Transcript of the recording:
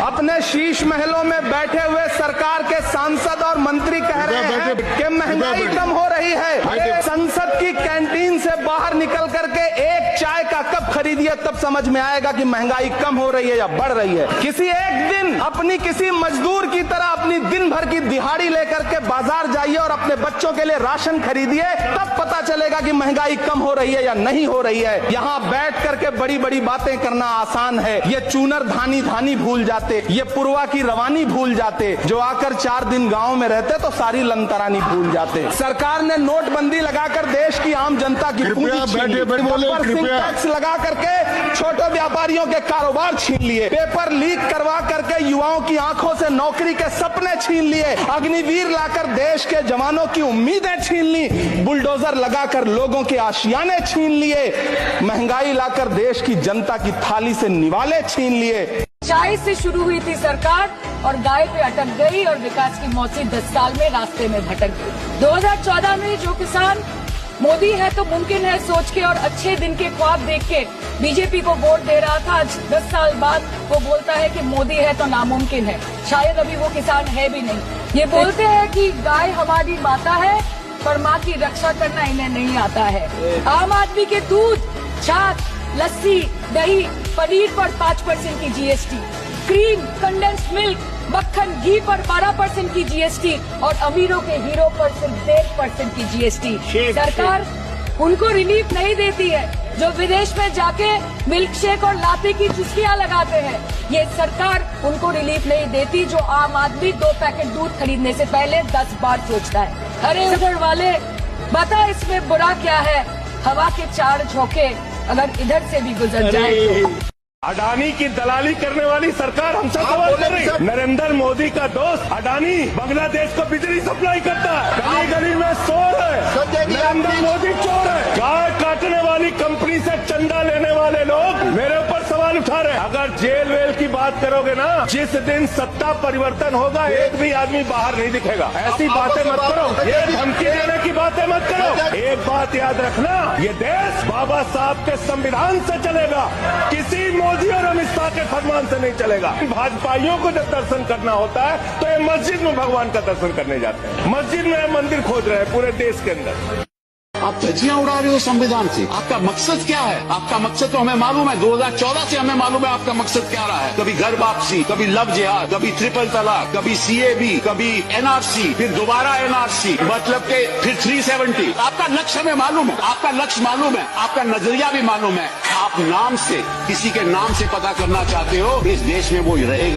अपने शीश महलों में बैठे हुए सरकार के सांसद और मंत्री कह रहे हैं कि महंगाई कम हो रही है। संसद की कैंटीन से बाहर निकल करके एक चाय का कप खरीदिए, तब समझ में आएगा कि महंगाई कम हो रही है या बढ़ रही है। किसी एक दिन अपनी किसी मजदूर की तरह अपनी दिन भर की दिहाड़ी लेकर के बाजार जाइए और अपने बच्चों के लिए राशन खरीदिए, तब पता चलेगा कि महंगाई कम हो रही है या नहीं हो रही है। यहाँ बैठ करके बड़ी बड़ी बातें करना आसान है। ये चूनर धानी धानी भूल जाते, ये पुरवा की रवानी भूल जाते, जो आकर 4 दिन गांव में रहते तो सारी लंतरानी भूल जाते। सरकार ने नोटबंदी लगाकर देश की आम जनता की टैक्स लगा करके छोटे व्यापारियों के कारोबार छीन लिए, पेपर लीक करवा करके युवाओं की आंखों से नौकरी के सपने छीन लिए, अग्निवीर लाकर देश के जवानों की उम्मीदें छीन ली, बुलडोजर लगाकर लोगों के आशियाने छीन लिए, महंगाई लाकर देश की जनता की थाली से निवाले छीन लिए। चाय से शुरू हुई थी सरकार और गाय पे अटक गई और विकास की मौसी 10 साल में रास्ते में भटक गई। 2014 में जो किसान मोदी है तो मुमकिन है सोच के और अच्छे दिन के ख्वाब देख के बीजेपी को वोट दे रहा था, आज 10 साल बाद वो बोलता है कि मोदी है तो नामुमकिन है। शायद अभी वो किसान है भी नहीं। ये बोलते हैं कि गाय हमारी माता है पर माँ की रक्षा करना इन्हें नहीं आता है। आम आदमी के दूध, छाछ, लस्सी, दही, पनीर पर 5% की जीएसटी, क्रीम, कंडेंस्ड मिल्क, मक्खन, घी पर 12% की जीएसटी और अमीरों के हीरो पर सिर्फ 1% की जीएसटी। सरकार उनको रिलीफ नहीं देती है जो विदेश में जाके मिल्क शेक और लाते की चुस्कियां लगाते हैं। ये सरकार उनको रिलीफ नहीं देती जो आम आदमी 2 पैकेट दूध खरीदने से पहले 10 बार सोचता है। अरे उधर वाले बता इसमें बुरा क्या है, हवा के 4 झोंके अगर इधर से भी गुजर जाए। अडानी की दलाली करने वाली सरकार हमसे सवाल कर रही है। नरेंद्र मोदी का दोस्त अडानी बांग्लादेश को बिजली सप्लाई करता है, गली गली में शोर है, नरेंद्र मोदी चोर है। गाय काटने वाली कंपनी से चंदा लेने वाले लोग मेरे ऊपर सवाल उठा रहे हैं। अगर जेल वेल की बात करोगे ना, जिस दिन सत्ता परिवर्तन होगा एक भी आदमी बाहर नहीं दिखेगा। ऐसी बातें मत करो, ये धमकी देने की बातें मत करो। एक बात याद रखना, ये देश बाबा साहब के संविधान से चलेगा, किसी मोदी और अमित शाह के फरमान से नहीं चलेगा। भाजपाइयों को जब दर्शन करना होता है तो ये मस्जिद में भगवान का दर्शन करने जाते हैं, मस्जिद में मंदिर खोज रहे हैं पूरे देश के अंदर। आप धज्जियां उड़ा रहे हो संविधान से। आपका मकसद क्या है? आपका मकसद तो हमें मालूम है, 2014 से हमें मालूम है आपका मकसद क्या रहा है। कभी घर वापसी, कभी लव जिहाद, कभी ट्रिपल तलाक, कभी सीएबी, कभी एनआरसी, फिर दोबारा एनआरसी, मतलब के फिर 370। आपका लक्ष्य हमें मालूम है, आपका लक्ष्य मालूम है, आपका नजरिया भी मालूम है। आप नाम से, किसी के नाम से पता करना चाहते हो, इस देश में वो रहेगा।